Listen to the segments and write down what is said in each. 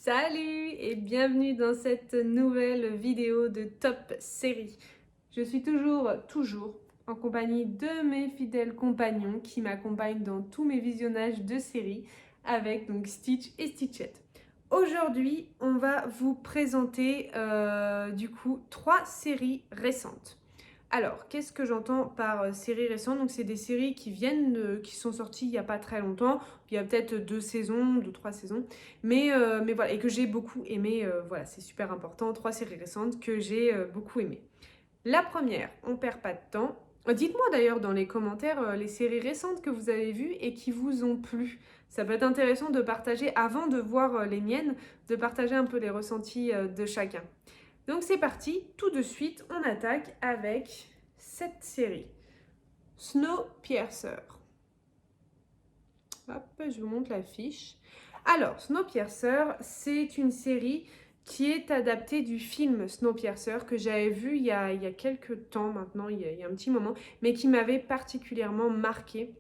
Salut et bienvenue dans cette nouvelle vidéo de Top Série. Je suis toujours en compagnie de mes fidèles compagnons qui m'accompagnent dans tous mes visionnages de séries avec donc Stitch et Stitchette. Aujourd'hui, on va vous présenter du coup 3 séries récentes. Alors, qu'est-ce que j'entends par séries récentes? Donc, c'est des séries qui sont sorties il n'y a pas très longtemps. Il y a peut-être 3 saisons. Mais voilà, et que j'ai beaucoup aimé. Voilà, c'est super important. 3 séries récentes que j'ai beaucoup aimées. La première, on perd pas de temps. Dites-moi d'ailleurs dans les commentaires les séries récentes que vous avez vues et qui vous ont plu. Ça peut être intéressant de partager, avant de voir les miennes, de partager un peu les ressentis de chacun. Donc c'est parti, tout de suite, on attaque avec cette série. Snowpiercer. Hop, je vous montre la fiche. Alors, Snowpiercer, c'est une série qui est adaptée du film Snowpiercer que j'avais vu il y a quelques temps maintenant, il y a un petit moment, mais qui m'avait particulièrement marqué.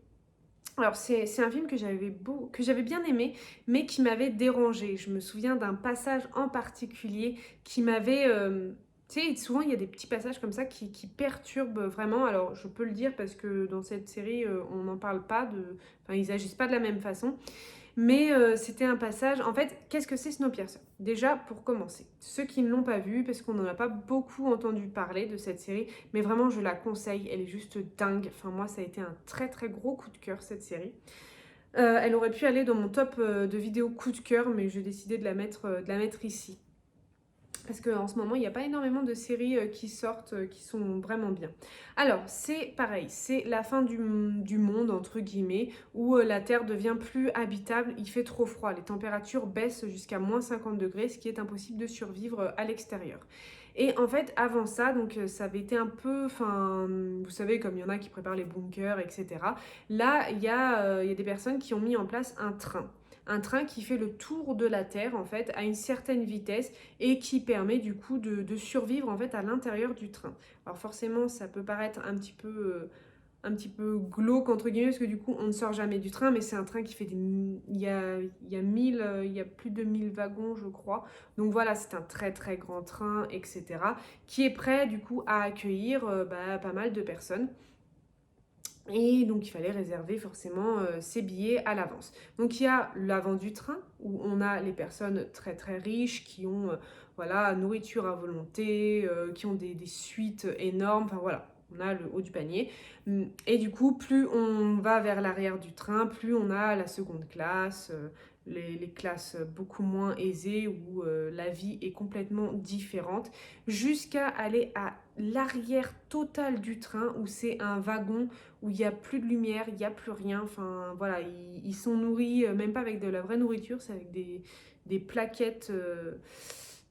Alors, c'est un film que j'avais bien aimé, mais qui m'avait dérangé. Je me souviens d'un passage en particulier qui m'avait... tu sais, souvent il y a des petits passages comme ça qui perturbent vraiment. Alors, je peux le dire parce que dans cette série, on n'en parle pas de... Enfin, ils agissent pas de la même façon. Mais c'était un passage. En fait, qu'est-ce que c'est Snowpiercer? Déjà, pour commencer, ceux qui ne l'ont pas vu, parce qu'on n'en a pas beaucoup entendu parler de cette série, mais vraiment, je la conseille. Elle est juste dingue. Enfin, moi, ça a été un très très gros coup de cœur, cette série. Elle aurait pu aller dans mon top de vidéos coup de cœur, mais j'ai décidé de la mettre ici. Parce qu'en ce moment, il n'y a pas énormément de séries qui sortent, qui sont vraiment bien. Alors, c'est pareil, c'est la fin du monde, entre guillemets, où la Terre devient plus habitable, il fait trop froid, les températures baissent jusqu'à moins 50 degrés, ce qui est impossible de survivre à l'extérieur. Et en fait, avant ça, donc ça avait été un peu, enfin, vous savez, comme il y en a qui préparent les bunkers, etc. Là, il y a des personnes qui ont mis en place un train qui fait le tour de la Terre en fait à une certaine vitesse et qui permet du coup de survivre en fait à l'intérieur du train. Alors forcément ça peut paraître un petit peu glauque entre guillemets parce que du coup on ne sort jamais du train, mais c'est un train qui fait il y a plus de 1000 wagons je crois. Donc voilà, c'est un très très grand train, etc. qui est prêt du coup à accueillir pas mal de personnes. Et donc il fallait réserver forcément ses billets à l'avance. Donc il y a l'avant du train où on a les personnes très très riches qui ont voilà, nourriture à volonté, qui ont des suites énormes, enfin voilà, on a le haut du panier. Et du coup, plus on va vers l'arrière du train, plus on a la seconde classe, les classes beaucoup moins aisées où la vie est complètement différente, jusqu'à aller à l'arrière total du train où c'est un wagon où il n'y a plus de lumière, il n'y a plus rien. Enfin, voilà, ils sont nourris, même pas avec de la vraie nourriture, c'est avec des plaquettes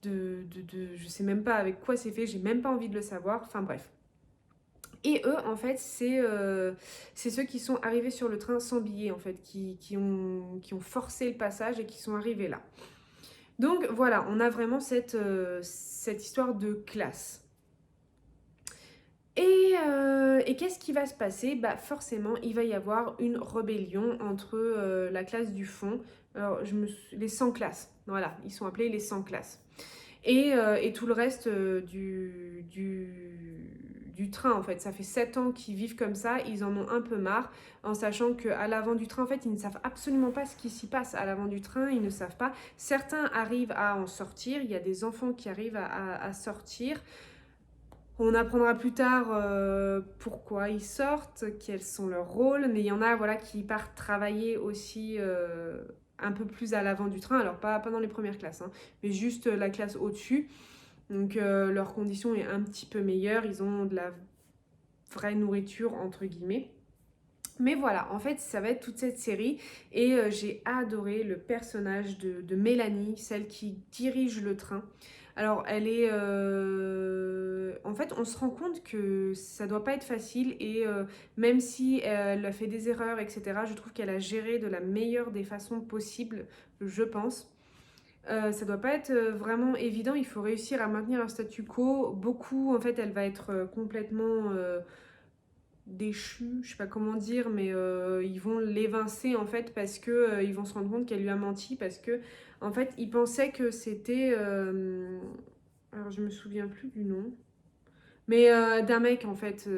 je sais même pas avec quoi c'est fait, j'ai même pas envie de le savoir. Enfin, bref. Et eux, en fait, c'est ceux qui sont arrivés sur le train sans billet, en fait, qui ont forcé le passage et qui sont arrivés là. Donc, voilà, on a vraiment cette histoire de classe. Et qu'est-ce qui va se passer? Bah forcément, il va y avoir une rébellion entre la classe du fond, alors les 100 classes, voilà, ils sont appelés les 100 classes, et tout le reste du train en fait. Ça fait 7 ans qu'ils vivent comme ça, ils en ont un peu marre, en sachant qu'à l'avant du train, en fait, ils ne savent absolument pas ce qui s'y passe à l'avant du train, ils ne savent pas. Certains arrivent à en sortir, il y a des enfants qui arrivent à sortir. On apprendra plus tard pourquoi ils sortent, quels sont leurs rôles, mais il y en a voilà, qui partent travailler aussi un peu plus à l'avant du train, alors pas dans les premières classes, hein, mais juste la classe au-dessus. Donc leur condition est un petit peu meilleure, ils ont de la vraie nourriture entre guillemets. Mais voilà, en fait, ça va être toute cette série et j'ai adoré le personnage de Mélanie, celle qui dirige le train. Alors, elle est... En fait, on se rend compte que ça doit pas être facile et même si elle a fait des erreurs, etc., je trouve qu'elle a géré de la meilleure des façons possibles, je pense. Ça doit pas être vraiment évident, il faut réussir à maintenir un statu quo. Beaucoup, en fait, elle va être complètement déchu, je sais pas comment dire, mais ils vont l'évincer en fait parce que ils vont se rendre compte qu'elle lui a menti parce que en fait ils pensaient que c'était alors je me souviens plus du nom. Mais d'un mec en fait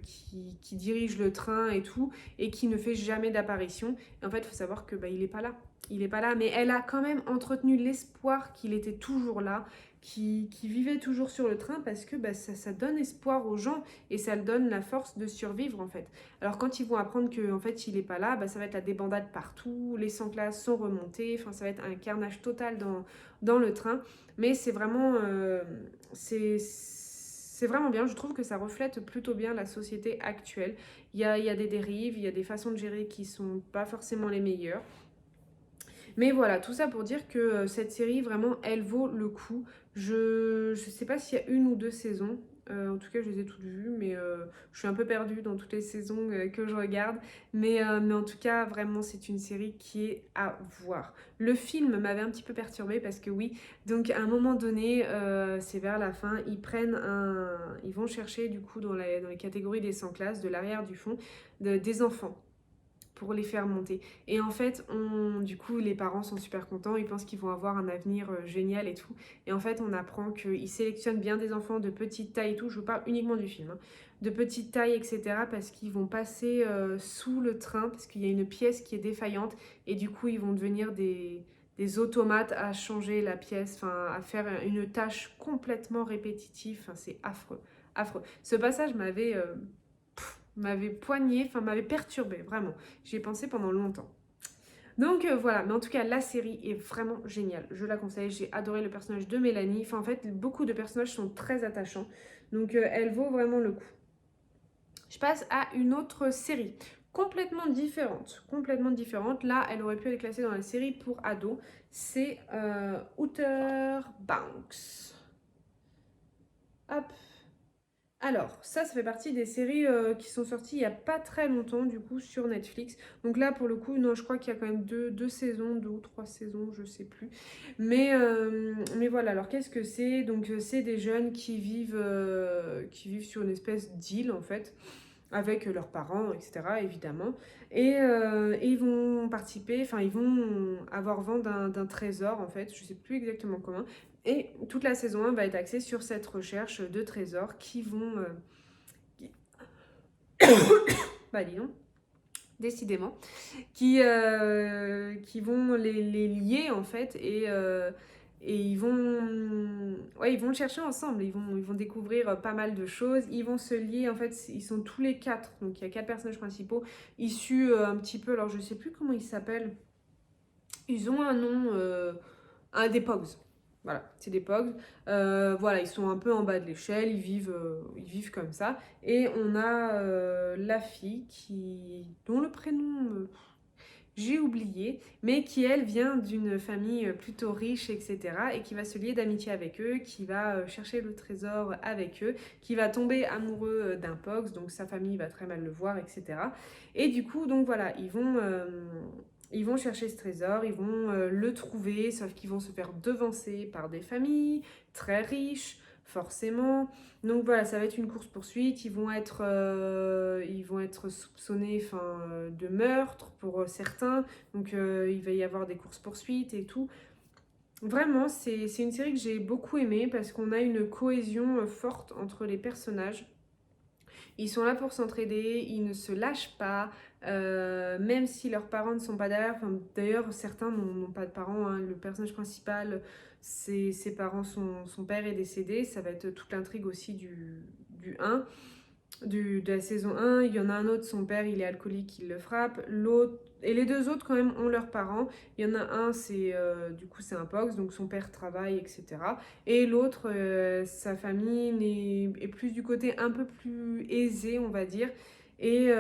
qui dirige le train et tout et qui ne fait jamais d'apparition. Et en fait, il faut savoir que bah, il est pas là. Il est pas là, mais elle a quand même entretenu l'espoir qu'il était toujours là, qui vivait toujours sur le train parce que bah, ça donne espoir aux gens et ça leur donne la force de survivre en fait. Alors quand ils vont apprendre qu'en fait il est pas là, bah, ça va être la débandade partout, les 100 classes sont remontées, enfin ça va être un carnage total dans le train. Mais c'est vraiment, c'est vraiment bien, je trouve que ça reflète plutôt bien la société actuelle. Il y a des dérives, il y a des façons de gérer qui sont pas forcément les meilleures. Mais voilà, tout ça pour dire que cette série, vraiment, elle vaut le coup. Je sais pas s'il y a une ou deux saisons. En tout cas, je les ai toutes vues, mais je suis un peu perdue dans toutes les saisons que je regarde. Mais en tout cas, vraiment, c'est une série qui est à voir. Le film m'avait un petit peu perturbée parce que oui, donc à un moment donné, c'est vers la fin, ils vont chercher du coup dans les catégories des 100 classes, de l'arrière du fond, des enfants pour les faire monter. Et en fait, du coup, les parents sont super contents, ils pensent qu'ils vont avoir un avenir génial et tout. Et en fait, on apprend qu'ils sélectionnent bien des enfants de petite taille et tout, je vous parle uniquement du film, hein, de petite taille, etc. parce qu'ils vont passer sous le train, parce qu'il y a une pièce qui est défaillante, et du coup, ils vont devenir des automates à changer la pièce, enfin, à faire une tâche complètement répétitive. Enfin, c'est affreux, affreux. Ce passage m'avait poigné, enfin m'avait perturbé, vraiment. J'y ai pensé pendant longtemps. Donc voilà, mais en tout cas, la série est vraiment géniale. Je la conseille, j'ai adoré le personnage de Mélanie. Enfin, en fait, beaucoup de personnages sont très attachants. Donc elle vaut vraiment le coup. Je passe à une autre série, complètement différente. Complètement différente. Là, elle aurait pu être classée dans la série pour ados. C'est Outer Banks. Hop, alors, ça fait partie des séries qui sont sorties il n'y a pas très longtemps, du coup, sur Netflix. Donc là, pour le coup, non, je crois qu'il y a quand même deux saisons, deux ou trois saisons, je sais plus. Mais voilà, alors qu'est-ce que c'est? Donc, c'est des jeunes qui vivent sur une espèce d'île, en fait, avec leurs parents, etc., évidemment. Et ils vont participer, enfin, ils vont avoir vent d'un trésor, en fait, je sais plus exactement comment. Et toute la saison 1 va être axée sur cette recherche de trésors qui vont... qui- bah dis donc, décidément. Qui vont les lier en fait et ouais, ils vont le chercher ensemble. Ils vont découvrir pas mal de choses. Ils vont se lier en fait. Ils sont tous les quatre. Donc il y a quatre personnages principaux issus un petit peu. Alors je sais plus comment ils s'appellent. Ils ont un nom, un des Pogs. Voilà, c'est des Pogs. Voilà, ils sont un peu en bas de l'échelle, ils vivent comme ça. Et on a la fille dont le prénom, j'ai oublié, mais qui elle vient d'une famille plutôt riche, etc. Et qui va se lier d'amitié avec eux, qui va chercher le trésor avec eux, qui va tomber amoureux d'un Pogs, donc sa famille va très mal le voir, etc. Et du coup, donc voilà, ils vont chercher ce trésor, ils vont le trouver, sauf qu'ils vont se faire devancer par des familles très riches, forcément. Donc voilà, ça va être une course-poursuite. Ils vont être soupçonnés enfin, de meurtre pour certains. Donc il va y avoir des courses-poursuites et tout. Vraiment, c'est une série que j'ai beaucoup aimée parce qu'on a une cohésion forte entre les personnages. Ils sont là pour s'entraider, ils ne se lâchent pas, même si leurs parents ne sont pas derrière. Enfin, d'ailleurs, certains n'ont pas de parents, hein. Le personnage principal, ses parents, son père est décédé. Ça va être toute l'intrigue aussi du 1 de la saison 1. Il y en a un autre, son père, il est alcoolique, il le frappe. L'autre, et les deux autres, quand même, ont leurs parents. Il y en a un, du coup, c'est un Pox, donc son père travaille, etc. Et l'autre, sa famille est plus du côté un peu plus aisé, on va dire. Et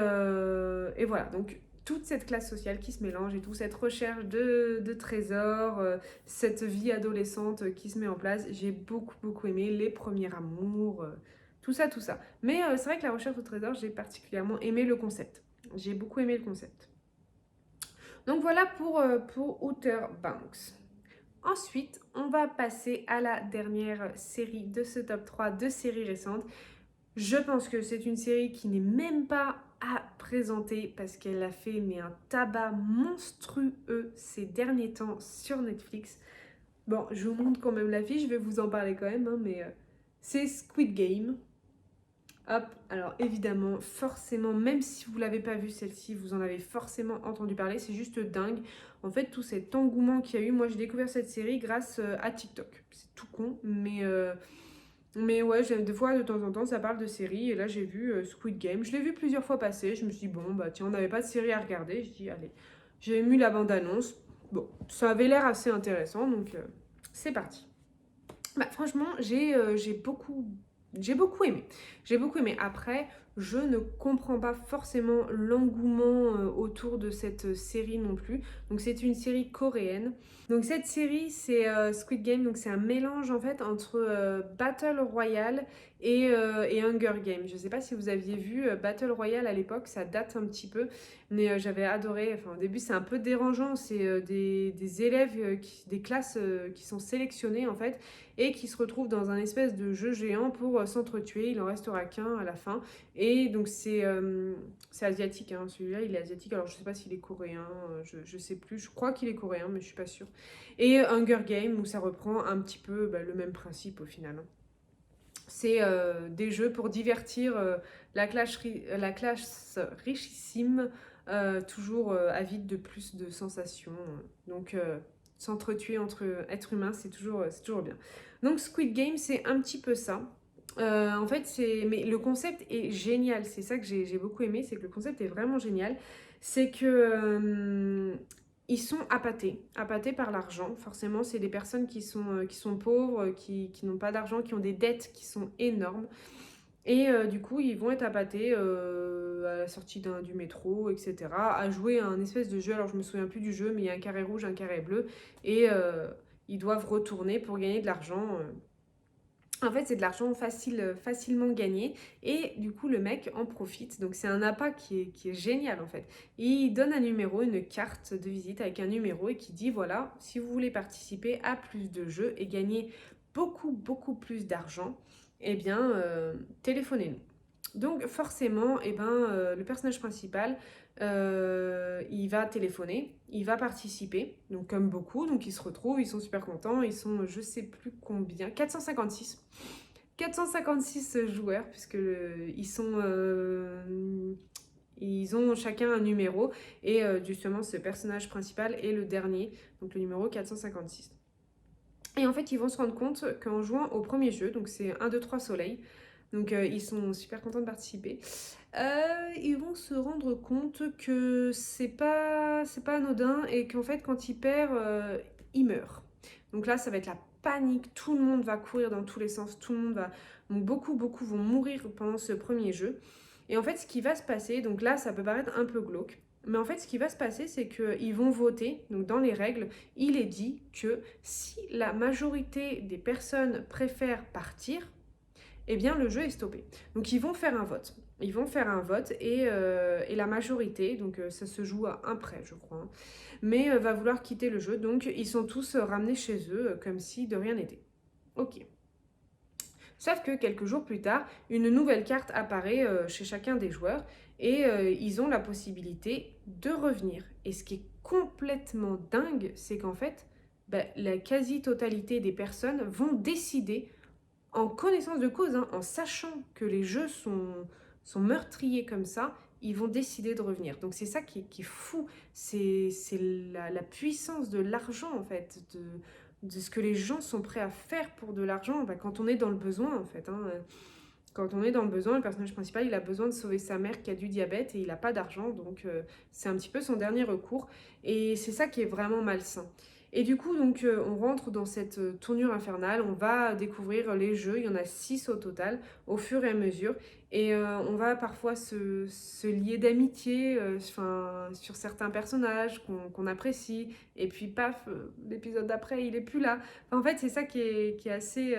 voilà, donc toute cette classe sociale qui se mélange et toute cette recherche de trésors, cette vie adolescente qui se met en place. J'ai beaucoup, beaucoup aimé les premiers amours, tout ça, tout ça. Mais c'est vrai que la recherche au trésor, j'ai particulièrement aimé le concept. J'ai beaucoup aimé le concept. Donc voilà pour Outer Banks. Ensuite, on va passer à la dernière série de ce top 3 de séries récentes. Je pense que c'est une série qui n'est même pas à présenter parce qu'elle a fait mais un tabac monstrueux ces derniers temps sur Netflix. Bon, je vous montre quand même l'affiche, je vais vous en parler quand même, hein, mais c'est Squid Game. Hop, alors évidemment, forcément, même si vous l'avez pas vue celle-ci, vous en avez forcément entendu parler, c'est juste dingue. En fait, tout cet engouement qu'il y a eu, moi j'ai découvert cette série grâce à TikTok. C'est tout con, mais ouais, j'aime des fois de temps en temps ça parle de séries et là j'ai vu Squid Game. Je l'ai vu plusieurs fois passer, je me suis dit bon bah tiens, on n'avait pas de série à regarder, je dis allez, j'ai mis la bande-annonce. Bon, ça avait l'air assez intéressant donc c'est parti. Bah, franchement, j'ai beaucoup aimé. J'ai beaucoup aimé. Après, je ne comprends pas forcément l'engouement autour de cette série non plus. Donc, c'est une série coréenne. Donc, cette série, c'est Squid Game. Donc, c'est un mélange en fait entre Battle Royale et Hunger Games. Je ne sais pas si vous aviez vu Battle Royale à l'époque, ça date un petit peu. Mais j'avais adoré. Enfin, au début, c'est un peu dérangeant. C'est des élèves, des classes qui sont sélectionnées en fait et qui se retrouvent dans un espèce de jeu géant pour s'entretuer. Il en restera qu'un à la fin. Et donc c'est asiatique, hein. Celui-là il est asiatique. Alors je sais pas s'il est coréen, je sais plus. Je crois qu'il est coréen, mais je suis pas sûre. Et Hunger Games où ça reprend un petit peu le même principe au final, hein. C'est des jeux pour divertir la classe richissime, toujours avide de plus de sensations. Donc s'entretuer entre êtres humains, c'est toujours bien. Donc Squid Game, c'est un petit peu ça. En fait, mais le concept est génial. C'est ça que j'ai beaucoup aimé, c'est que le concept est vraiment génial. C'est que ils sont appâtés par l'argent. Forcément, c'est des personnes qui sont pauvres, qui n'ont pas d'argent, qui ont des dettes qui sont énormes. Et du coup, ils vont être appâtés à la sortie du métro, etc., à jouer à un espèce de jeu. Alors, je me souviens plus du jeu, mais il y a un carré rouge, un carré bleu, et ils doivent retourner pour gagner de l'argent. En fait, c'est de l'argent facilement gagné, et du coup, le mec en profite. Donc, c'est un appât qui est génial, en fait. Il donne un numéro, une carte de visite avec un numéro, et qui dit, voilà, si vous voulez participer à plus de jeux et gagner beaucoup plus d'argent, eh bien, téléphonez-nous. Donc forcément, eh ben, le personnage principal, il va téléphoner, il va participer, donc comme beaucoup, donc ils se retrouvent, ils sont super contents, ils sont je sais plus combien, 456. 456 joueurs, puisque ils ont chacun un numéro, et justement ce personnage principal est le dernier, donc le numéro 456. Et en fait, ils vont se rendre compte qu'en jouant au premier jeu, donc c'est 1, 2, 3 soleil, donc ils sont super contents de participer, ils vont se rendre compte que c'est pas anodin et qu'en fait, quand ils perdent, ils meurent. Donc là, ça va être la panique, tout le monde va courir dans tous les sens, tout le monde va... Donc beaucoup vont mourir pendant ce premier jeu. Et en fait, ce qui va se passer, donc là, ça peut paraître un peu glauque, mais en fait, ce qui va se passer, c'est qu'ils vont voter. Donc, dans les règles, il est dit que si la majorité des personnes préfèrent partir, eh bien, le jeu est stoppé. Donc, ils vont faire un vote. Ils vont faire un vote et la majorité, donc ça se joue à un près, je crois, hein, mais va vouloir quitter le jeu. Donc, ils sont tous ramenés chez eux comme si de rien n'était. Ok. Sauf que quelques jours plus tard, une nouvelle carte apparaît chez chacun des joueurs et ils ont la possibilité de revenir. Et ce qui est complètement dingue, c'est qu'en fait, la quasi-totalité des personnes vont décider, en connaissance de cause, hein, en sachant que les jeux sont meurtriers comme ça, ils vont décider de revenir. Donc c'est ça qui est fou, c'est la puissance de l'argent en fait, de ce que les gens sont prêts à faire pour de l'argent quand on est dans le besoin en fait, hein. Quand on est dans le besoin, le personnage principal, il a besoin de sauver sa mère qui a du diabète et il n'a pas d'argent, donc c'est un petit peu son dernier recours. Et c'est ça qui est vraiment malsain. Et du coup, donc, on rentre dans cette tournure infernale, on va découvrir les jeux, il y en a 6 au total, au fur et à mesure. Et on va parfois se lier d'amitié sur certains personnages qu'on apprécie. Et puis, paf, l'épisode d'après, il est plus là. Enfin, en fait, c'est ça qui est assez...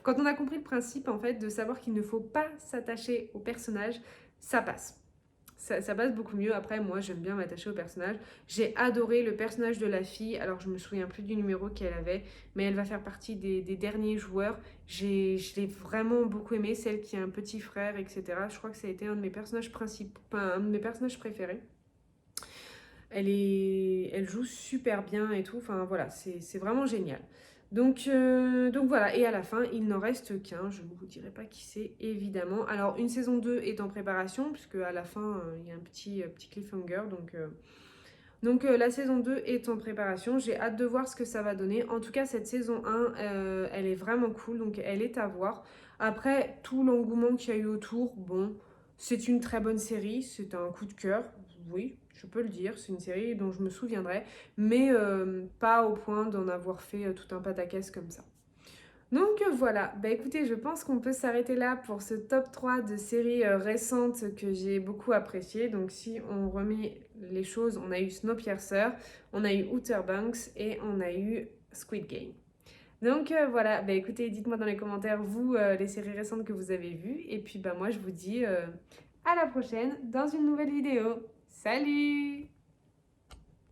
Quand on a compris le principe, en fait, de savoir qu'il ne faut pas s'attacher au personnage, ça passe. ça passe beaucoup mieux. Après, moi, j'aime bien m'attacher au personnage. J'ai adoré le personnage de la fille. Alors, je me souviens plus du numéro qu'elle avait, mais elle va faire partie des derniers joueurs. Je l'ai vraiment beaucoup aimée, celle qui a un petit frère, etc. Je crois que ça a été un de mes personnages principaux, enfin, un de mes personnages préférés. Elle joue super bien et tout. Enfin, voilà, c'est vraiment génial. Donc voilà, et à la fin, il n'en reste qu'un. Je ne vous dirai pas qui c'est, évidemment. Alors, une saison 2 est en préparation, puisque à la fin, il y a un petit cliffhanger. Donc la saison 2 est en préparation. J'ai hâte de voir ce que ça va donner. En tout cas, cette saison 1, elle est vraiment cool, donc elle est à voir. Après, tout l'engouement qu'il y a eu autour, bon, c'est une très bonne série. C'est un coup de cœur, oui, je peux le dire. C'est une série dont je me souviendrai, mais pas au point d'en avoir fait tout un pataquès comme ça. Donc voilà, bah écoutez, je pense qu'on peut s'arrêter là pour ce top 3 de séries récentes que j'ai beaucoup apprécié. Donc si on remet les choses, on a eu Snowpiercer, on a eu Outer Banks et on a eu Squid Game. Donc voilà, bah écoutez, dites-moi dans les commentaires, vous, les séries récentes que vous avez vues. Et puis bah moi, je vous dis à la prochaine dans une nouvelle vidéo. Salut!